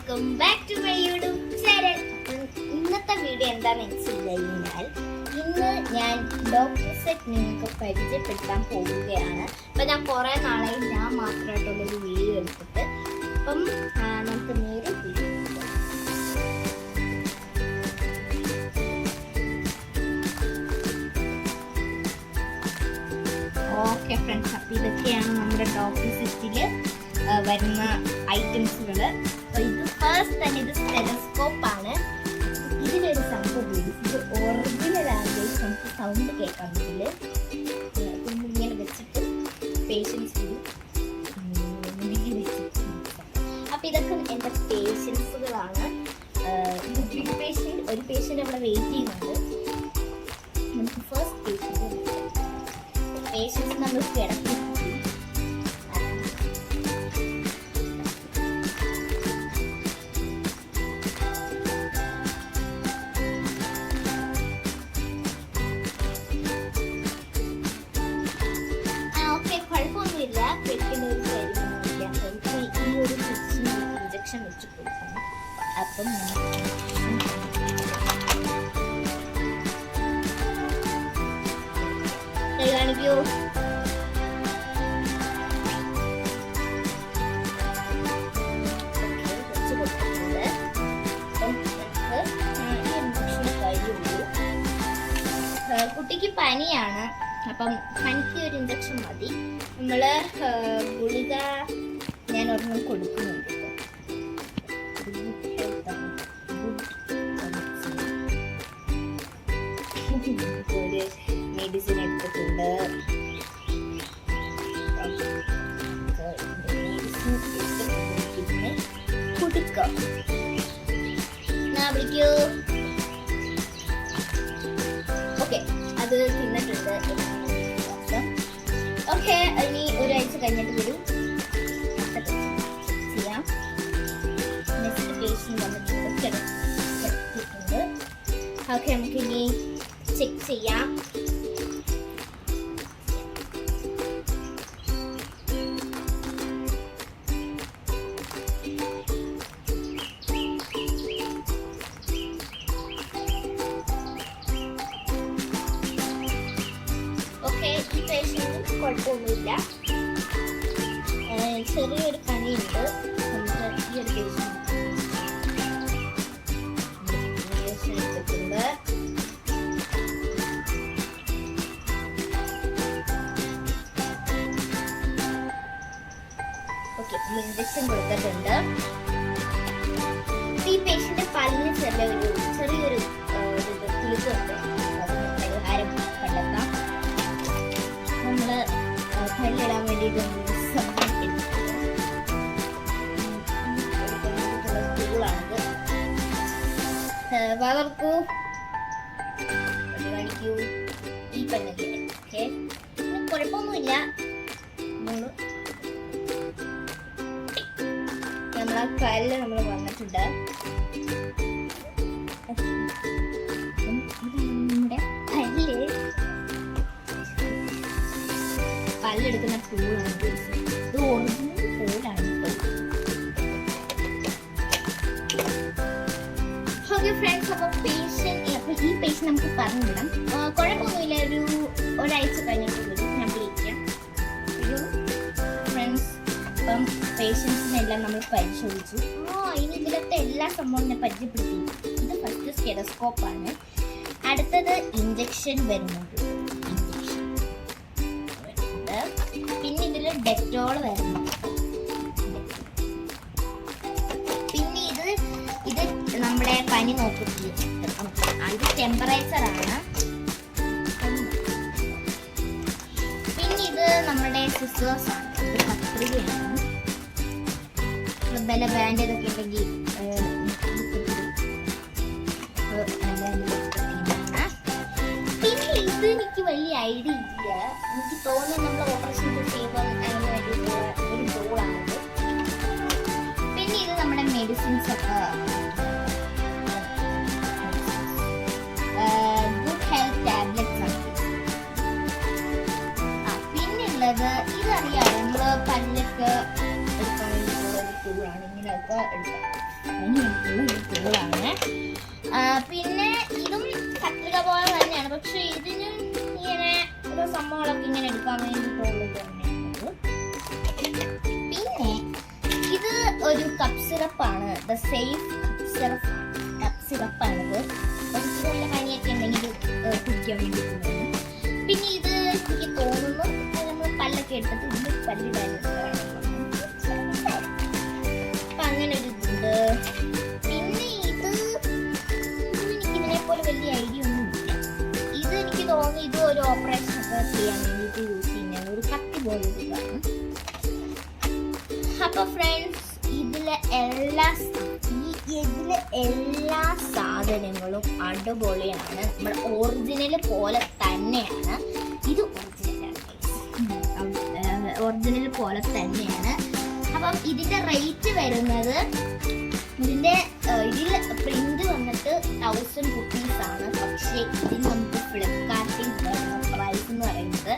Welcome back to my YouTube channel. ഇന്നത്തെ video എന്താണെന്ന് വെച്ച് കഴിഞ്ഞാൽ ഇന്ന് ഞാൻ ഡോക്ടർ സെറ്റ് നിങ്ങൾക്ക് പരിചയപ്പെടുത്താൻ പോവുകയാണ്. അപ്പം ഞാൻ കുറേ നാളായി ഞാൻ മാത്രമായിട്ടുള്ളൊരു വീഡിയോ എടുത്തിട്ട്. അപ്പം നമുക്ക് നേരെ ഓക്കെ ഫ്രണ്ട്സ്, അപ്പം ഇതൊക്കെയാണ് നമ്മുടെ ഡോക്ടർ സെറ്റിൽ വരുന്ന ഐറ്റംസുകൾ. ഇത് ഫസ്റ്റ് തന്നെ ഇത് സ്റ്റെതസ്കോപ്പ് ആണ്. ഇതിലൊരു സംഭവം ഇത് ഒറിജിനൽ ആണെങ്കിൽ നമുക്ക് സൗണ്ട് കേൾക്കാൻ പറ്റില്ല. ഇങ്ങനെ വെച്ചിട്ട് പേഷ്യൻസ് അപ്പം ഇതൊക്കെ എൻ്റെ പേഷ്യൻസുകളാണ്. ഇത് ബിഗ് പേഷ്യൻ്റ്, ഒരു പേഷ്യൻ്റ് അവിടെ വെയിറ്റ് ചെയ്യുന്നുണ്ട്. നമുക്ക് ഫസ്റ്റ് പേഷ്യൻസ് നമ്മൾ കിടക്കും. ഇഞ്ചക്ഷൻ വെച്ച് കൊടുക്കണം. അപ്പം കാണിക്കൂ. കുട്ടിക്ക് പനിയാണ്. അപ്പം പനിക്ക് ഒരു ഇഞ്ചക്ഷൻ മതി. നമ്മള് ഗുളിക ഞാൻ ഒരെണ്ണം കൊടുക്കുന്നുണ്ട്. ഒരു മെഡിസിൻ എടുത്തിട്ടുണ്ട്. കുടിക്കോ വിളിക്കൂ. ഓക്കെ, അത് തിന്നിട്ടുണ്ട്. ഓക്കെ, ഇനി ഒരാഴ്ച കഴിഞ്ഞിട്ട് വരും. ചെയ്യാം. നെക്സ്റ്റ് പേഷ്യൻ്റ് വന്നിട്ടുണ്ട്. ഓക്കെ, നമുക്ക് ഇനി ചെക്ക് ചെയ്യാം. ഓക്കെ, ഈ പേഷ്യൻ്റ് കുഴപ്പമൊന്നുമില്ല. ചെറിയൊരു പനിയുണ്ട്. നമുക്ക് ഈ ഒരു പേഷ്യൻ്റ് എടുത്തിട്ടുണ്ട്. ഇഞ്ചക്ഷൻ കൊടുത്തിട്ടുണ്ട്. ഈ പേഷ്യന്റെ പല്ലിന് ചെറിയൊരു കിളിക്കുണ്ട്. പരിഹാരം കണ്ടെത്താം. നമ്മള് പല്ലിടാൻ വേണ്ടിയിട്ട് സ്കൂളാണിത്. വളർക്കൂ, കാണിക്കൂ. ഈ പല്ലില്ലേ? ഓക്കെ, കുഴപ്പമൊന്നുമില്ല. നമ്മളെ പല്ല് നമ്മൾ വന്നിട്ടുണ്ട്. നമ്മുടെ പല്ലെടുക്കുന്ന പൂളാണ്. ഇത് ഒറിജിനൽ പൂളാണ്. ഓക്കെ ഫ്രണ്ട്സ്, അപ്പോൾ ഈ പേഷ്യൻ്റ് നമുക്ക് പറഞ്ഞു വിടാം. കുഴപ്പമൊന്നുമില്ല. ഒരാഴ്ച കഴിഞ്ഞിട്ട് വരും. ഞാൻ വിളിക്കാം. ഫ്രണ്ട്സ്, അപ്പം പേഷ്യൻസിനെല്ലാം നമ്മൾ പരിശോധിച്ചു. ഇനി ഇതിലത്തെ എല്ലാ സംഭവം പരിചയപ്പെടുത്തി. ഇത് ഫസ്റ്റ് സ്റ്റെതസ്കോപ്പാണ്. അടുത്തത് ഇഞ്ചക്ഷൻ വരുന്നുണ്ട്. പിന്നെ ഇതിൽ ഡെറ്റോൾ വരുന്നുണ്ട്. പിന്നെ ഇത് നമ്മുടെ പനി നോക്കി. ഇത് ടെമ്പറേച്ചറാണ്. പിന്നെ ഇത് നമ്മുടെ സിസേഴ്സാണ്. ഇത് കത്രികയാണ്. ബല ബാൻഡ് ഇതൊക്കെ ഉണ്ടെങ്കിൽ പിന്നെ ഇത് എനിക്ക് വലിയ ഐഡിയ ഇല്ല. എനിക്ക് തോന്നുന്നു നമ്മൾ ഓപ്പറേഷൻ ചെയ്യുമ്പോൾ അതിന് വേണ്ടിയിട്ടുള്ള ഒരു ടൂളാണിത്. പിന്നെ ഇത് നമ്മുടെ മെഡിസിൻസ് ഒക്കെ ഗുഡ് ഹെൽത്ത് ടാബ്ലറ്റ്സ് ആണ്. പിന്നെയുള്ളത് ഇതറിയാം, നമ്മള് പല്ലൊക്കെ എടുക്കാൻ വേണ്ടിയിട്ടുള്ള ഒരു ടൂളാണ്. ഇങ്ങനെ നിങ്ങൾക്ക് എടുക്കാം. അതിന് വേണ്ടിയിട്ടുള്ള ഒരു ടൂളാണ്. പിന്നെ ഇതും കത്രിക പോലെ തന്നെയാണ്, പക്ഷെ ഇതിന് ഇങ്ങനെ ഓരോ സംഭവങ്ങളൊക്കെ ഇങ്ങനെ എടുക്കാൻ വേണ്ടിയിട്ടുള്ളത് തന്നെയാണ്. പിന്നെ ഇത് ഒരു കപ്പ് സിറപ്പാണ്, ദ സേഫ് കപ്പ് സിറപ്പാണിത്. നല്ല പനിയൊക്കെ ഉണ്ടെങ്കിൽ കുടിക്കാൻ വേണ്ടിയിട്ടുള്ളത്. പിന്നെ ഇത് എനിക്ക് തോന്നുന്നു നമ്മൾ പല്ലൊക്കെ എടുത്തിട്ട് ഇത് പല്ലിടാൻ അപ്പൊ അങ്ങനെ ഒരു ഇതുണ്ട്. പിന്നെ ഇത് എനിക്കിതിനെ പോലെ വലിയ ഐഡിയ ഒന്നും ഇല്ല. ഇത് എനിക്ക് തോന്നുന്നു ഇത് ഒരു ഓപ്പറേഷൻ ഒക്കെ ചെയ്യാൻ വേണ്ടിയിട്ട് യൂസ് ചെയ്യുന്ന ഒരു കത്തി പോലെ ഇതാണ്. അപ്പൊ ഫ്രണ്ട്സ് ഇതിലെ എല്ലാ സാധനങ്ങളും അടിപൊളിയാണ്. നമ്മുടെ ഒറിജിനൽ പോലെ തന്നെയാണ്. ഇത് ഒറിജിനൽ പോലെ തന്നെയാണ്. അപ്പം ഇതിന്റെ റേറ്റ് വരുന്നത് ഇതിൽ പ്രിന്റ് വന്നിട്ട് 1000 rupees ആണ്. പക്ഷേ ഇതിന് നമുക്ക് ഫ്ലിപ്കാർട്ടിൽ പ്രൈസ് എന്ന് പറയുന്നത്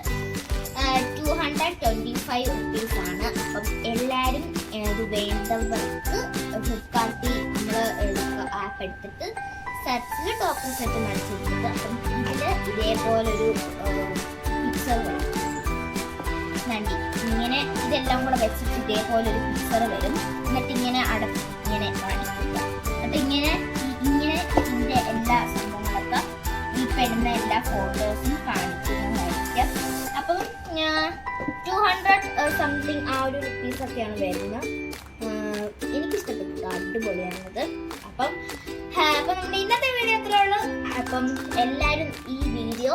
225 rupees ആണ്. അപ്പം എല്ലാവരും ഇത് വേണ്ടവർക്ക് ഫ്ലിപ്കാർട്ടിൽ നമ്മൾ ആപ്പ് എടുത്തിട്ട് സെർച്ചിൽ ഡോക്ടർ സെറ്റ് മനസ്സിലുണ്ട്. അപ്പം ഇതിൽ ഇതേപോലൊരു പിക്ചർ വരും. നന്ദി ഇങ്ങനെ ഇതെല്ലാം കൂടെ വെച്ചിട്ട് ഇതേപോലൊരു പിക്ചർ വരും. എന്നിട്ട് ഇങ്ങനെ ഇങ്ങനെ കാണിക്കുക. എന്നിട്ട് ഇങ്ങനെ ഇതിൻ്റെ എല്ലാ സംഭവങ്ങളൊക്കെ ഈ പെടുന്ന എല്ലാ ഫോട്ടോസും കാണിക്കുന്നതായിരിക്കും. അപ്പം 200 സംതിങ് ആ ഒരു റുപ്പീസൊക്കെയാണ് വരുന്നത്. എനിക്കിഷ്ടപ്പെട്ടു, അടിപൊളിയാണത്. അപ്പം നമ്മുടെ ഇന്നത്തെ വീഡിയോ അത്രേ ഉള്ളൂ. അപ്പം എല്ലാവരും ഈ വീഡിയോ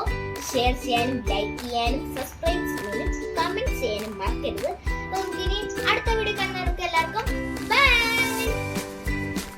ഷെയർ ചെയ്യാനും ലൈക്ക് ചെയ്യാനും സബ്സ്ക്രൈബ് ചെയ്യാനും കമൻറ്റ് ചെയ്യാനും മറക്കരുത്. നമുക്കിനി അടുത്ത വീഡിയോ കാണാം.